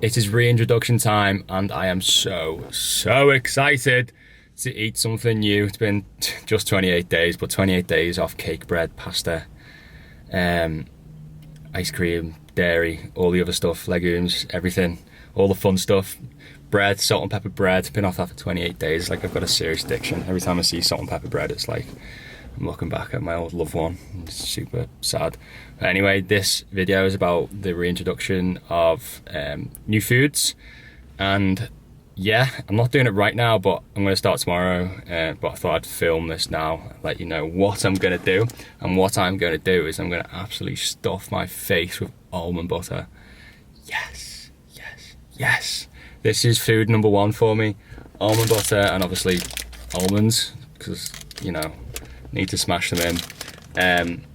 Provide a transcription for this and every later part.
It is reintroduction time, and I am so excited to eat something new. It's been just 28 days, but 28 days off cake, bread, pasta, um, ice cream, dairy, all the other stuff, legumes, everything, all the fun stuff. Bread, salt and pepper bread. Been off that for 28 days. It's like I've got a serious addiction. Every time I see salt and pepper bread, it's like I'm looking back at my old loved one. It's super sad. But anyway, this video is about the reintroduction of new foods, and yeah, I'm not doing it right now, but I'm going to start tomorrow. But I thought I'd film this now, let you know what I'm going to do. And what I'm going to do is I'm going to absolutely stuff my face with almond butter. Yes, yes, yes. This is food number one for me. Almond butter, and obviously almonds, because, you know, need to smash them in.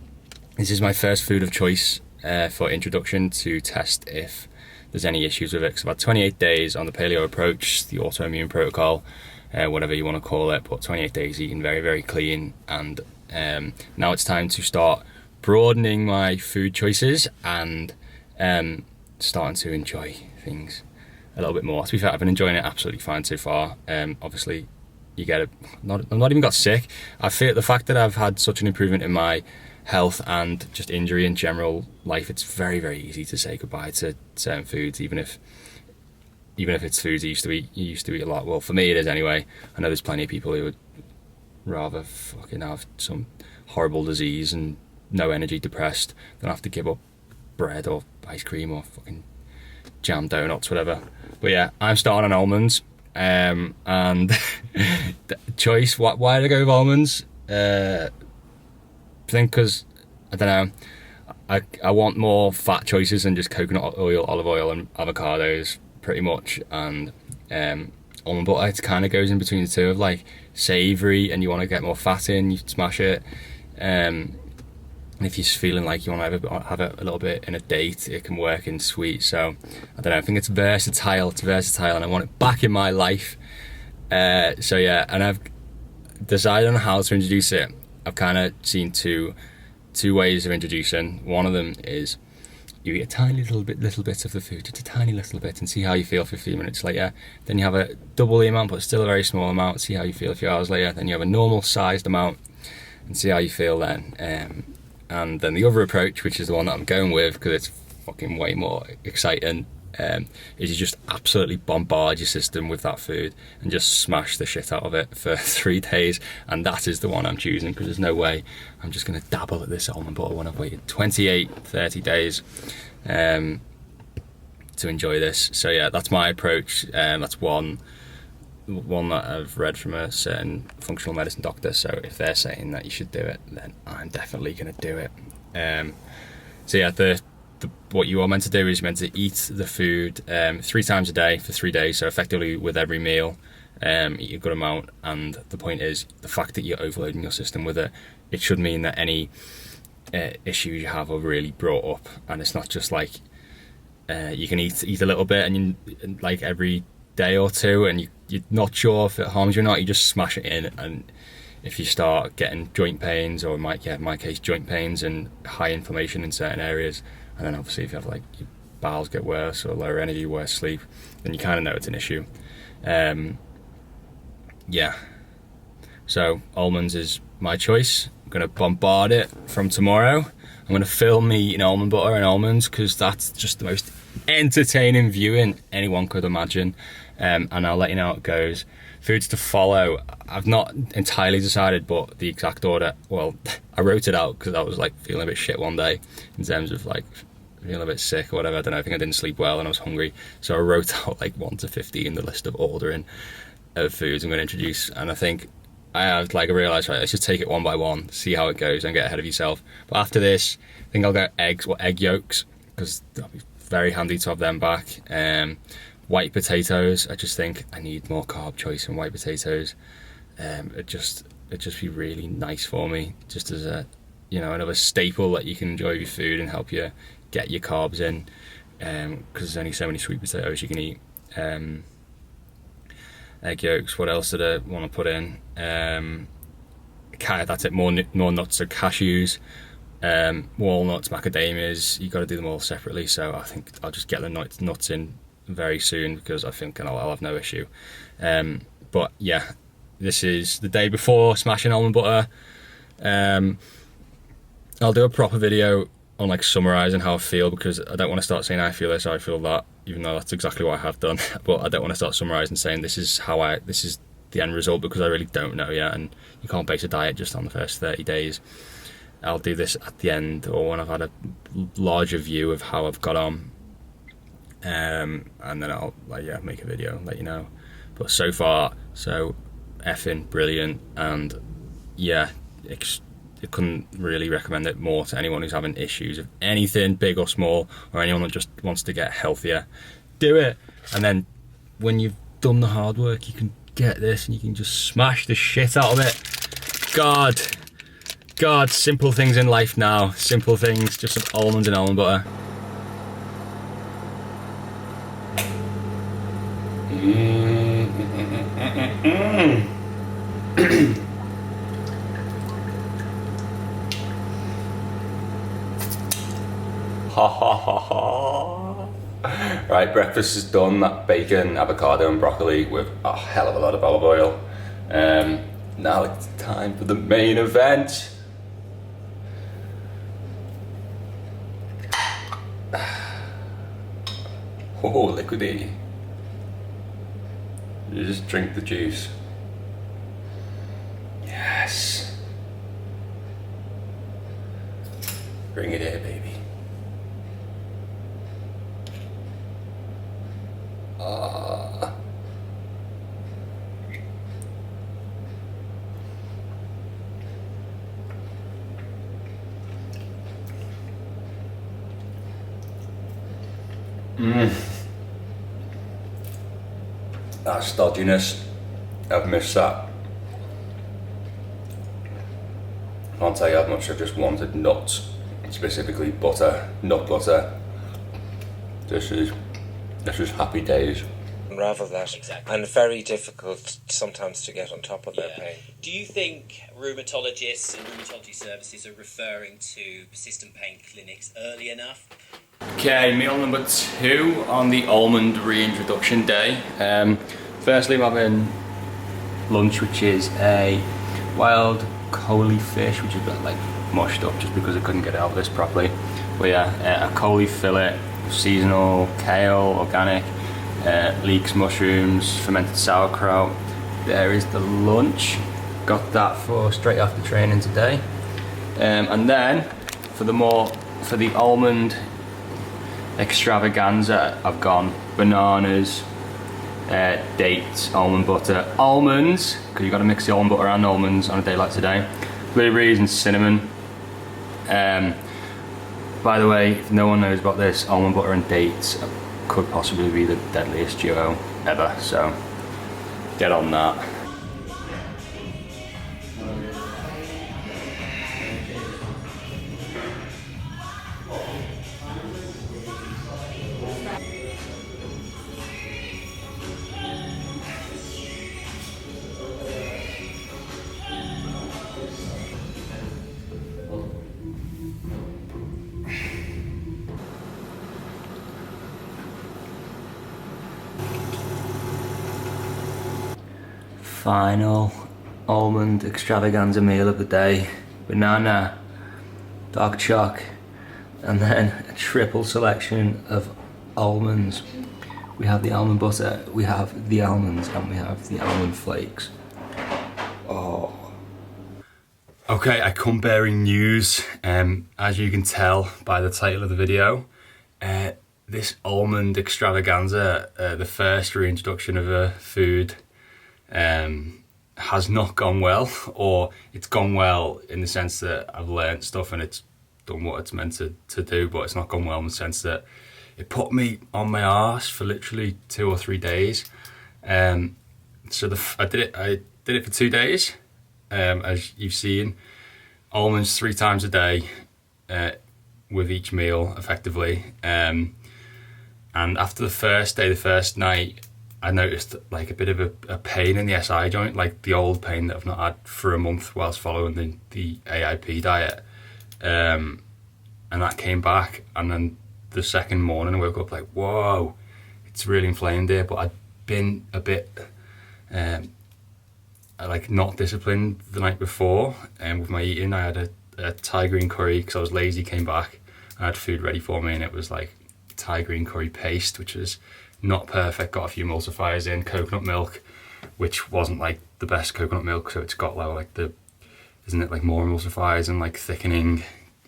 This is my first food of choice for introduction, to test if there's any issues with it. Because I've had 28 days on the paleo approach, the autoimmune protocol, whatever you want to call it, but 28 days eating very, very clean. And now it's time to start broadening my food choices and starting to enjoy things a little bit more. To be fair, I've been enjoying it absolutely fine so far. Obviously, you get it. I've not even got sick. I feel the fact that I've had such an improvement in my health and just injury in general life, it's very, very easy to say goodbye to certain foods, even if it's foods you used to eat a lot. Well, for me it is anyway. I know there's plenty of people who would rather fucking have some horrible disease and no energy, depressed, than have to give up bread or ice cream or fucking jam donuts, whatever. But yeah, I'm starting on almonds. And the choice, why did I go with almonds? I think because, I don't know, I want more fat choices than just coconut oil, olive oil and avocados pretty much. And almond butter, it kind of goes in between the two, of like savoury and you want to get more fat in, you smash it. And if you're feeling like you want to have it a little bit in a date, it can work in sweet. So I don't know, I think it's versatile and I want it back in my life. So yeah, and I've decided on how to introduce it. I've kind of seen two ways of introducing. One of them is you eat a tiny little bit of the food, just a tiny little bit, and see how you feel 15 minutes later. Then you have a double the amount, but still a very small amount, see how you feel a few hours later. Then you have a normal sized amount and see how you feel then. And then the other approach, which is the one that I'm going with because it's fucking way more exciting, is you just absolutely bombard your system with that food and just smash the shit out of it for 3 days. And that is the one I'm choosing, because there's no way I'm just going to dabble at this almond butter when I've waited 28, 30 days to enjoy this. So yeah, that's my approach. That's one that I've read from a certain functional medicine doctor. So if they're saying that you should do it, then I'm definitely going to do it. So yeah, what you are meant to do is you're meant to eat the food 3 times a day for 3 days. So effectively with every meal, eat a good amount. And the point is, the fact that you're overloading your system with it, it should mean that any issues you have are really brought up. And it's not just like you can eat a little bit and like every day or two, and you're not sure if it harms you or not, you just smash it in. And if you start getting joint pains, or in my case joint pains and high inflammation in certain areas, and then obviously if you have like your bowels get worse or lower energy, worse sleep, then you kind of know it's an issue. Yeah, so almonds is my choice. I'm going to bombard it from tomorrow. I'm going to film me eating almond butter and almonds, because that's just the most entertaining viewing anyone could imagine. And I'll let you know how it goes. Foods to follow, I've not entirely decided, but the exact order, well, I wrote it out because I was like feeling a bit shit one day in terms of like feeling a bit sick or whatever. I don't know, I think I didn't sleep well and I was hungry, so I wrote out like 1 to 50 the list of ordering of foods I'm going to introduce. And I think I have like realised, right, let's just take it one by one, see how it goes, and get ahead of yourself. But after this, I think I'll go eggs or egg yolks, because that'll be very handy to have them back. White potatoes, I just think I need more carb choice in white potatoes. It'd just be really nice for me, just as a, you know, another staple that you can enjoy with your food and help you get your carbs in, because there's only so many sweet potatoes you can eat. Egg yolks, what else did I want to put in? That's it, more nuts, so cashews, walnuts, macadamias. You got to do them all separately, so I think I'll just get the nuts in very soon because I think I'll have no issue. But yeah, this is the day before smashing almond butter. I'll do a proper video on like summarising how I feel, because I don't want to start saying I feel this or I feel that, even though that's exactly what I have done. But I don't want to start summarising saying this is the end result, because I really don't know yet, and you can't base a diet just on the first 30 days. I'll do this at the end, or when I've had a larger view of how I've got on, and then I'll make a video, let you know. But so far, so effing brilliant, and yeah, I couldn't really recommend it more to anyone who's having issues of anything, big or small, or anyone that just wants to get healthier. Do it, and then when you've done the hard work, you can get this and you can just smash the shit out of it. God, simple things in life now. Simple things, just some almonds and almond butter. Ha ha ha ha. Right, breakfast is done. That bacon, avocado and broccoli with a hell of a lot of olive oil. Now it's time for the main event. Oh, liquidy. You just drink the juice. Yes. Bring it here, baby. That stodginess, I've missed that. I can't tell you how much I just wanted nuts, specifically butter, nut butter. This is happy days. Unravel that, exactly. And very difficult sometimes to get on top of their pain. Do you think rheumatologists and rheumatology services are referring to persistent pain clinics early enough? Okay, meal number 2 on the almond reintroduction day. Firstly, I'm having lunch, which is a wild coley fish, which is a bit like mushed up just because I couldn't get out of this properly. But yeah, a coley fillet, seasonal, kale, organic, leeks, mushrooms, fermented sauerkraut. There is the lunch. Got that for straight after training today. And then for the almond extravaganza, I've gone bananas, dates, almond butter, almonds, because you've got to mix the almond butter and almonds on a day like today, blueberries and cinnamon. By the way, if no one knows about this, almond butter and dates could possibly be the deadliest duo ever, so get on that. Final almond extravaganza meal of the day. Banana, dark choc, and then a triple selection of almonds. We have the almond butter, we have the almonds, and we have the almond flakes. Oh. Okay, I come bearing news. As you can tell by the title of the video, this almond extravaganza, the first reintroduction of a food, has not gone well, or it's gone well in the sense that I've learnt stuff and it's done what it's meant to do, but it's not gone well in the sense that it put me on my arse for literally 2 or 3 days. So I did it for 2 days, as you've seen, almonds 3 times a day, with each meal effectively. And after the first day, the first night, I noticed like a bit of a pain in the SI joint, like the old pain that I've not had for a month whilst following the AIP diet. And that came back, and then the second morning I woke up like, whoa, it's really inflamed there. But I'd been a bit like not disciplined the night before, and with my eating. I had a Thai green curry because I was lazy, came back, I had food ready for me, and it was like Thai green curry paste, which was not perfect. Got a few emulsifiers in, coconut milk, which wasn't like the best coconut milk, so it's got like the, isn't it like more emulsifiers and like thickening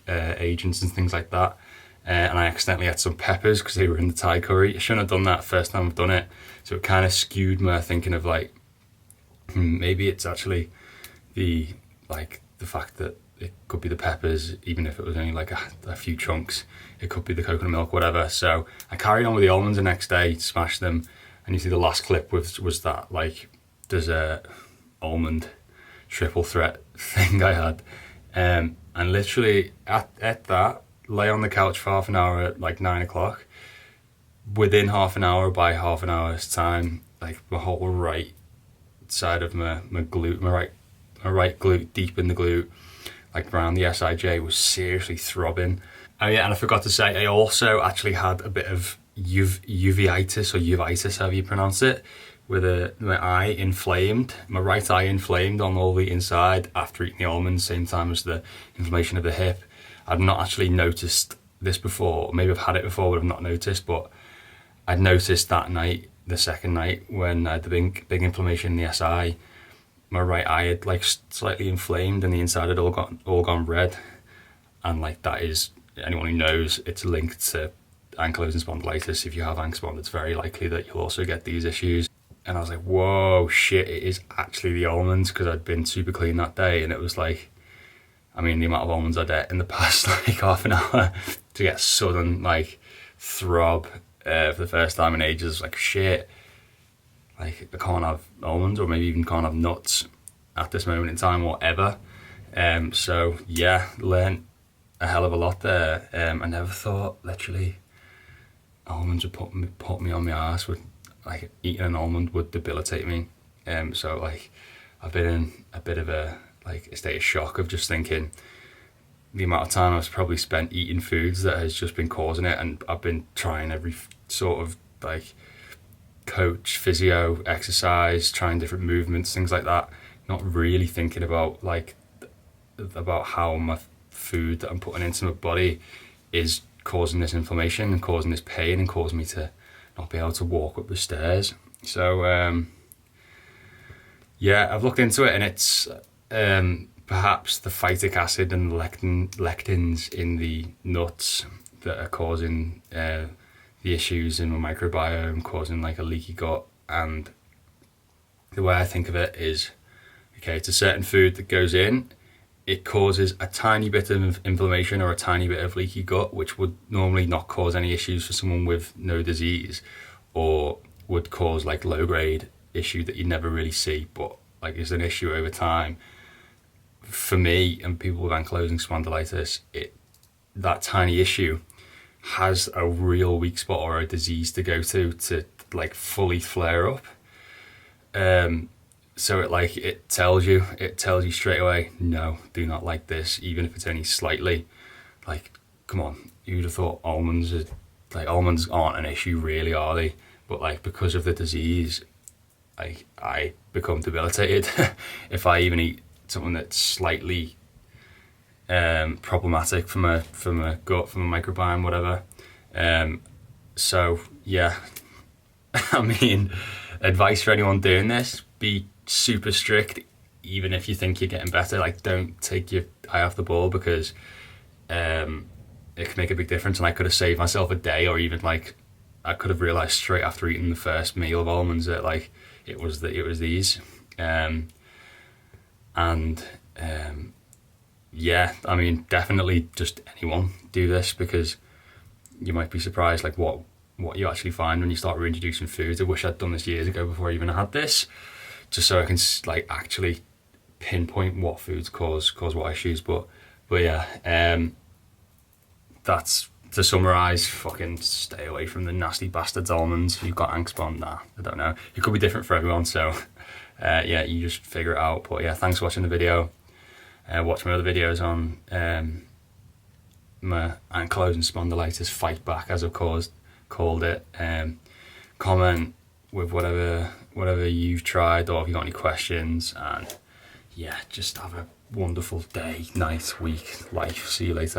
agents and things like that. And I accidentally had some peppers because they were in the Thai curry. I shouldn't have done that first time I've done it, so it kind of skewed my thinking of like, maybe it's actually the fact that it could be the peppers, even if it was only like a few chunks. It could be the coconut milk, whatever. So I carried on with the almonds the next day, smashed them, and you see the last clip was that like dessert almond triple threat thing I had, and literally at that, lay on the couch for half an hour at like 9 o'clock. Within half an hour, by half an hour's time, like my whole right side of my glute, my right glute, deep in the glute, like around the SIJ, was seriously throbbing. Oh yeah, and I forgot to say, I also actually had a bit of uveitis, or uveitis, however you pronounce it, with my eye inflamed, my right eye inflamed on all the inside after eating the almonds, same time as the inflammation of the hip. I'd not actually noticed this before. Maybe I've had it before, but I've not noticed. But I'd noticed that night, the second night, when I had the big inflammation in the SI, my right eye had like slightly inflamed and the inside had all gone red. And like, that is, anyone who knows, it's linked to ankylosing spondylitis. If you have ankylosing, it's very likely that you'll also get these issues. And I was like, whoa, shit, it is actually the almonds, because I'd been super clean that day. And it was like, I mean, the amount of almonds I'd ate in the past like half an hour to get sudden like throb for the first time in ages, like shit, like I can't have almonds, or maybe even can't have nuts at this moment in time, or ever. So yeah, learned a hell of a lot there. I never thought literally almonds would put me on my ass, would like eating an almond would debilitate me. So like I've been in a bit of a state of shock of just thinking the amount of time I've probably spent eating foods that has just been causing it. And I've been trying every sort of like coach, physio, exercise, trying different movements, things like that, not really thinking about how my food that I'm putting into my body is causing this inflammation and causing this pain and causing me to not be able to walk up the stairs. So yeah, I've looked into it, and it's perhaps the phytic acid and the lectins in the nuts that are causing the issues in my microbiome, causing like a leaky gut. And the way I think of it is, okay, it's a certain food that goes in, it causes a tiny bit of inflammation or a tiny bit of leaky gut, which would normally not cause any issues for someone with no disease, or would cause like low grade issue that you never really see, but like is an issue over time. For me and people with ankylosing spondylitis, that tiny issue has a real weak spot or a disease to go to like fully flare up. So it tells you straight away, no, do not like this, even if it's only slightly. Like, come on, you'd have thought almonds aren't an issue really, are they? But like, because of the disease, I become debilitated if I even eat something that's slightly problematic for my gut, for my microbiome, whatever. So yeah, I mean, advice for anyone doing this: be super strict, even if you think you're getting better. Like, don't take your eye off the ball, because it can make a big difference. And I could have saved myself a day, or even like I could have realized straight after eating the first meal of almonds that like it was these. Yeah, I mean, definitely just anyone do this, because you might be surprised like what you actually find when you start reintroducing foods. I wish I'd done this years ago before I even had this, just so I can like actually pinpoint what foods cause what issues. But yeah, that's to summarise. Fucking stay away from the nasty bastards almonds. If you've got angst, nah, I don't know. It could be different for everyone, so yeah, you just figure it out. But yeah, thanks for watching the video. Watch my other videos on my ankylosing spondylitis fight back, as I've called it. comment with whatever you've tried, or if you got any questions. And yeah, just have a wonderful day, night, week, life. See you later.